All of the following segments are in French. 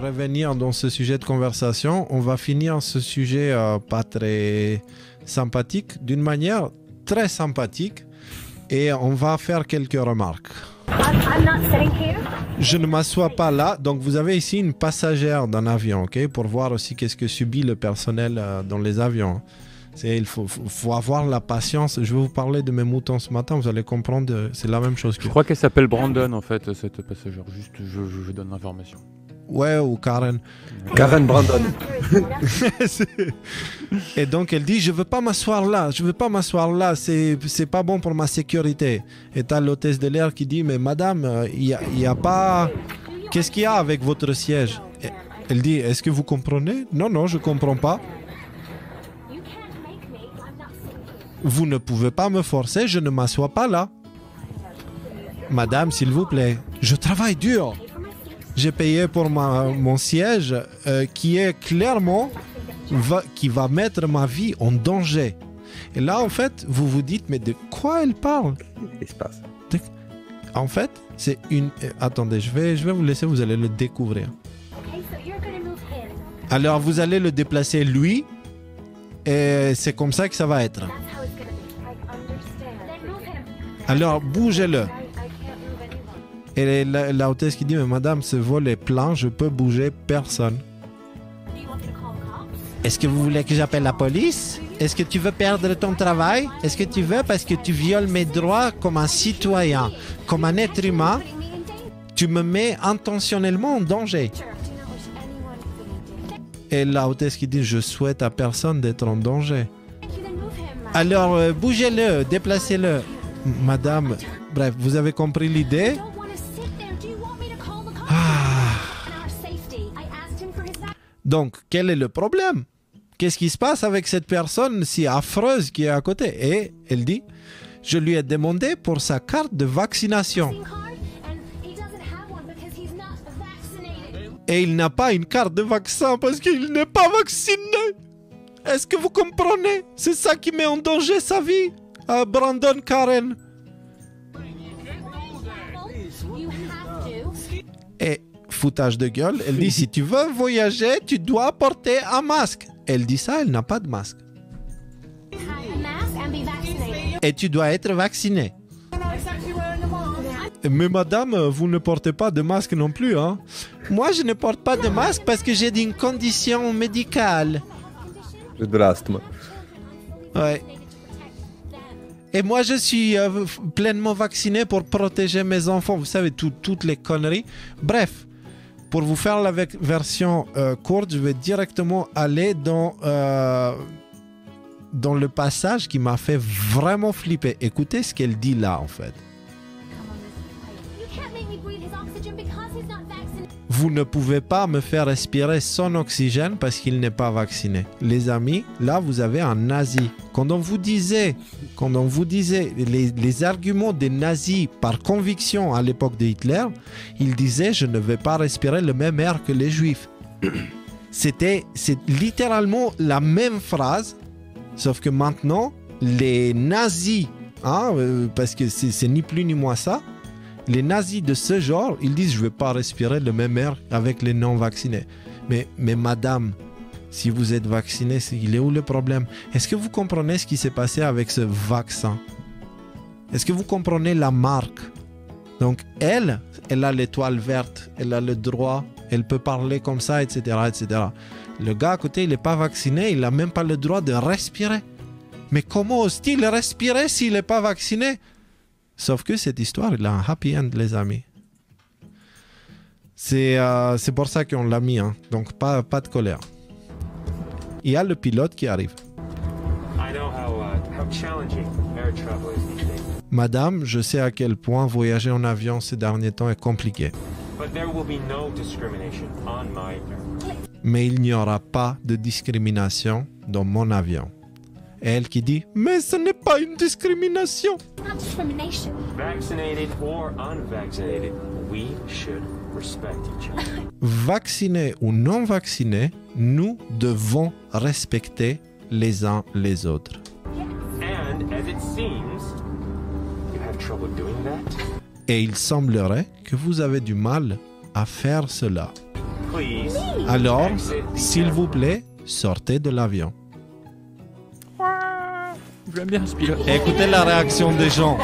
revenir dans ce sujet de conversation, on va finir ce sujet pas très sympathique, d'une manière très sympathique, et on va faire quelques remarques. Je ne m'assois pas là, donc vous avez ici une passagère d'un avion, ok, pour voir aussi qu'est-ce que subit le personnel dans les avions. Il faut avoir la patience. Je vais vous parler de mes moutons ce matin, vous allez comprendre, c'est la même chose. Je crois qu'elle s'appelle Brandon en fait, cette passagère. Juste, je donne l'information. Ouais, ou Karen. Karen Brandon. Et donc elle dit, je veux pas m'asseoir là, c'est pas bon pour ma sécurité. Et t'as l'hôtesse de l'air qui dit, mais madame, il y a pas... Qu'est-ce qu'il y a avec votre siège? Et elle dit, est-ce que vous comprenez? Non, non, je comprends pas. Vous ne pouvez pas me forcer, je ne m'assois pas là. Madame, s'il vous plaît, je travaille dur. J'ai payé pour mon siège qui est clairement qui va mettre ma vie en danger. Et là, en fait, vous vous dites, mais de quoi elle parle? Qu'est-ce qui se passe? En fait, c'est une... Attendez, je vais vous laisser, vous allez le découvrir. Alors, vous allez le déplacer lui, et c'est comme ça que ça va être. Alors, bougez-le. Et la hôtesse qui dit, mais madame, ce vol est plein, je peux bouger personne. Est-ce que vous voulez que j'appelle la police? Est-ce que tu veux perdre ton travail? Est-ce que tu veux parce que tu violes mes droits comme un citoyen, comme un être humain? Tu me mets intentionnellement en danger. Et la hôtesse qui dit, je souhaite à personne d'être en danger. Alors, bougez-le, déplacez-le. Madame, bref, vous avez compris l'idée? Donc, quel est le problème? Qu'est-ce qui se passe avec cette personne si affreuse qui est à côté? Et elle dit, je lui ai demandé pour sa carte de vaccination. Et il n'a pas une carte de vaccin parce qu'il n'est pas vacciné. Est-ce que vous comprenez? C'est ça qui met en danger sa vie. Brandon Karen. Et foutage de gueule, elle dit, si tu veux voyager, tu dois porter un masque. Elle dit ça, elle n'a pas de masque. Et tu dois être vacciné. Mais madame, vous ne portez pas de masque non plus, hein? Moi, je ne porte pas de masque parce que j'ai une condition médicale. J'ai de l'asthme. Ouais. Et moi, je suis pleinement vacciné pour protéger mes enfants. Vous savez, toutes les conneries. Bref. Pour vous faire la version courte, je vais directement aller dans le passage qui m'a fait vraiment flipper. Écoutez ce qu'elle dit là, en fait. Vous ne pouvez pas me faire respirer son oxygène parce qu'il n'est pas vacciné. Les amis, là, vous avez un nazi. Quand on vous disait les arguments des nazis par conviction à l'époque de Hitler, ils disaient « je ne vais pas respirer le même air que les juifs ». C'est littéralement la même phrase, sauf que maintenant, les nazis, parce que c'est ni plus ni moins ça, les nazis de ce genre, ils disent « je ne vais pas respirer le même air avec les non-vaccinés ». Mais madame, si vous êtes vacciné, il est où le problème? Est-ce que vous comprenez ce qui s'est passé avec ce vaccin? Est-ce que vous comprenez la marque? Donc elle a l'étoile verte, elle a le droit, elle peut parler comme ça, etc., etc. Le gars à côté, il n'est pas vacciné, il n'a même pas le droit de respirer. Mais comment ose-t-il respirer s'il n'est pas vacciné? Sauf que cette histoire, il a un happy end, les amis. C'est pour ça qu'on l'a mis, hein. Donc pas de colère. Il y a le pilote qui arrive. Madame, je sais à quel point voyager en avion ces derniers temps est compliqué. Mais il n'y aura pas de discrimination dans mon avion. Et elle qui dit, mais ce n'est pas une discrimination. Vacciné ou non vacciné, nous devons respecter les uns les autres. Et il semblerait que vous avez du mal à faire cela. Alors, s'il vous plaît, sortez de l'avion. J'aime bien ce pilote. Écoutez la réaction des gens.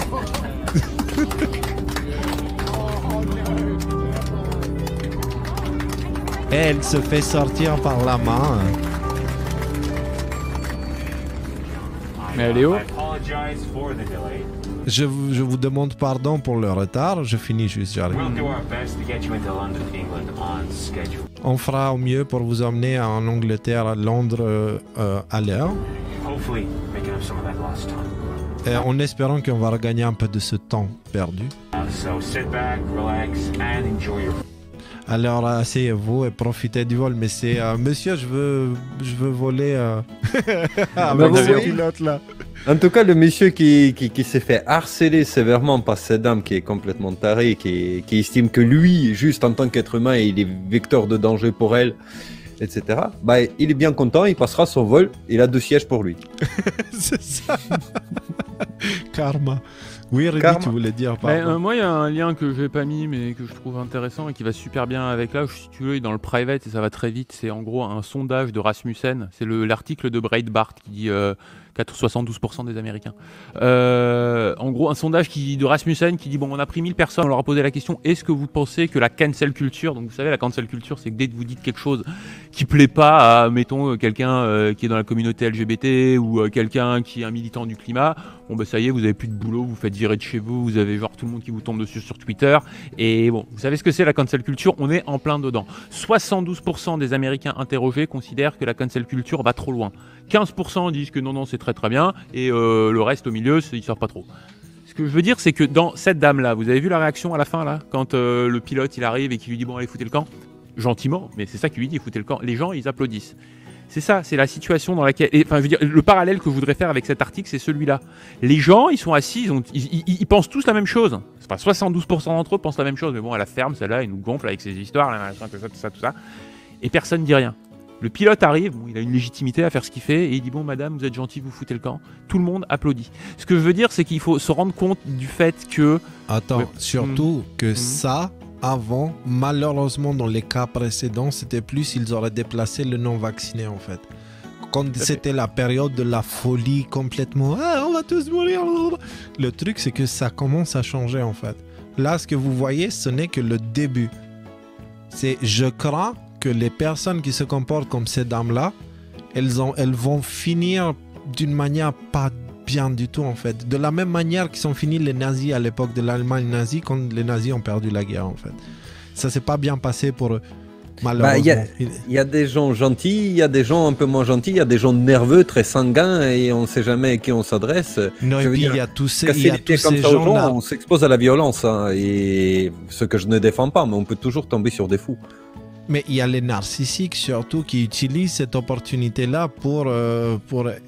Elle se fait sortir par la main. Mais elle est haut. Je vous demande pardon pour le retard. Je finis juste, j'arrive. On fera au mieux pour vous emmener en Angleterre, à Londres, à l'heure. En espérant qu'on va regagner un peu de ce temps perdu. Alors asseyez-vous et profitez du vol. Mais c'est monsieur, je veux voler avec ce pilote là. En tout cas, le monsieur qui s'est fait harceler sévèrement par cette dame qui est complètement tarée, qui estime que lui, juste en tant qu'être humain, il est vecteur de danger pour elle, etc. Bah, il est bien content, il passera son vol, il a 2 sièges pour lui. C'est ça. Karma. Oui, Rudy, Karma. tu voulais dire pardon. Moi, il y a un lien que j'ai pas mis, mais que je trouve intéressant et qui va super bien avec là. Si tu veux, il est dans le private et ça va très vite. C'est en gros un sondage de Rasmussen. C'est l'article de Breitbart qui dit 72% des Américains. En gros, un sondage de Rasmussen qui dit bon, on a pris 1000 personnes, on leur a posé la question est-ce que vous pensez que la cancel culture, donc vous savez, la cancel culture, c'est que dès que vous dites quelque chose qui plaît pas à, mettons, quelqu'un qui est dans la communauté LGBT ou quelqu'un qui est un militant du climat, bon, bah ça y est, vous avez plus de boulot, vous faites virer de chez vous, vous avez genre tout le monde qui vous tombe dessus sur Twitter. Et bon, vous savez ce que c'est la cancel culture, on est en plein dedans. 72% des Américains interrogés considèrent que la cancel culture va trop loin. 15% disent que non, c'est très très bien, et le reste au milieu, ils savent pas trop. Ce que je veux dire, c'est que dans cette dame-là, vous avez vu la réaction à la fin, là, quand le pilote il arrive et qu'il lui dit bon, allez, foutez le camp, gentiment, mais c'est ça qu'il lui dit, foutez le camp. Les gens, ils applaudissent. C'est ça, c'est la situation dans laquelle. Enfin, je veux dire, le parallèle que je voudrais faire avec cet article, c'est celui-là. Les gens, ils sont assis, ils pensent tous la même chose. Enfin, 72% d'entre eux pensent la même chose, mais bon, à la ferme, celle-là, il nous gonfle avec ses histoires, là, tout ça. Et personne ne dit rien. Le pilote arrive, bon, il a une légitimité à faire ce qu'il fait, et il dit bon, madame, vous êtes gentille, vous foutez le camp. Tout le monde applaudit. Ce que je veux dire, c'est qu'il faut se rendre compte du fait que. Attends, surtout que ça. Avant, malheureusement, dans les cas précédents, c'était plus ils auraient déplacé le non-vacciné en fait. Quand c'était la période de la folie complètement, on va tous mourir. Le truc, c'est que ça commence à changer en fait. Là, ce que vous voyez, ce n'est que le début. Je crains que les personnes qui se comportent comme ces dames-là, elles vont finir d'une manière pas bien du tout en fait. De la même manière qu'ils sont finis les nazis à l'époque de l'Allemagne nazie, quand les nazis ont perdu la guerre en fait. Ça s'est pas bien passé pour eux, malheureusement. Il y a des gens gentils, il y a des gens un peu moins gentils, il y a des gens nerveux, très sanguins, et on ne sait jamais à qui on s'adresse. Non, et puis il y a tous ces gens là. On s'expose à la violence, hein, et ce que je ne défends pas, mais on peut toujours tomber sur des fous. Mais il y a les narcissiques surtout qui utilisent cette opportunité-là pour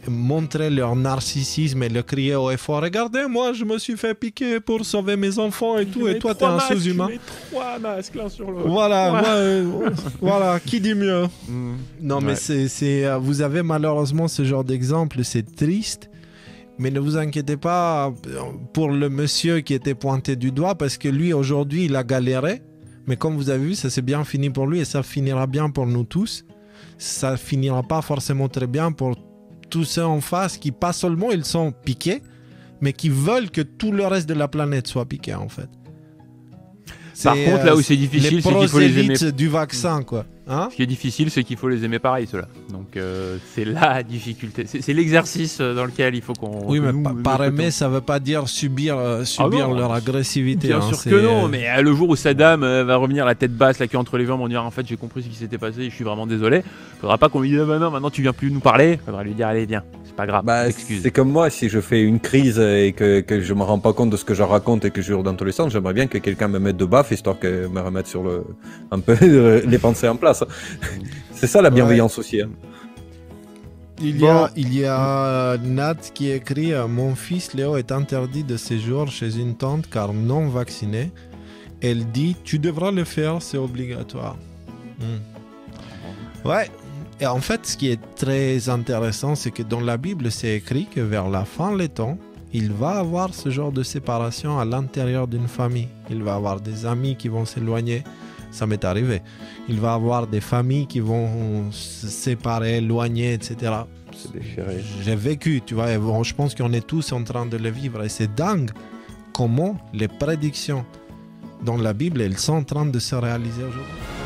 montrer leur narcissisme et le crier haut et fort. Regardez, moi je me suis fait piquer pour sauver mes enfants et tout, et toi t'es un sous-humain. Tu mets 3 masques l'un sur l'autre. Voilà, voilà, qui dit mieux? Non, mais vous avez malheureusement ce genre d'exemple, c'est triste. Mais ne vous inquiétez pas pour le monsieur qui était pointé du doigt, parce que lui aujourd'hui il a galéré. Mais comme vous avez vu, ça s'est bien fini pour lui et ça finira bien pour nous tous. Ça finira pas forcément très bien pour tous ceux en face qui, pas seulement ils sont piqués, mais qui veulent que tout le reste de la planète soit piqué en fait. Par contre, là où c'est difficile, c'est qu'il faut les aimer. Du vaccin, quoi. Hein? Ce qui est difficile, c'est qu'il faut les aimer pareil, ceux-là. Donc, c'est la difficulté. C'est l'exercice dans lequel il faut qu'on... Oui, mais par aimer, ça veut pas dire subir leur agressivité. Bien sûr que non, mais le jour où Saddam va revenir la tête basse, la queue entre les jambes, on dira en fait, j'ai compris ce qui s'était passé, je suis vraiment désolé. Faudra pas qu'on lui dise, non, maintenant tu viens plus nous parler. Faudra lui dire, allez, viens. C'est pas grave, excuse. C'est comme moi, si je fais une crise et que je me rends pas compte de ce que je raconte et que je hurle dans tous les sens, j'aimerais bien que quelqu'un me mette de baffe, histoire que me remette sur un peu les pensées en place. C'est ça la bienveillance aussi. Hein. Il y a Nat qui écrit mon fils Léo est interdit de séjour chez une tante car non vacciné. Elle dit tu devras le faire, c'est obligatoire. Ouais. Et en fait, ce qui est très intéressant, c'est que dans la Bible, c'est écrit que vers la fin des temps, il va avoir ce genre de séparation à l'intérieur d'une famille. Il va avoir des amis qui vont s'éloigner. Ça m'est arrivé. Il va y avoir des familles qui vont se séparer, éloigner, etc. C'est déchiré. J'ai vécu, tu vois, et bon, je pense qu'on est tous en train de le vivre. Et c'est dingue comment les prédictions dans la Bible, elles sont en train de se réaliser aujourd'hui.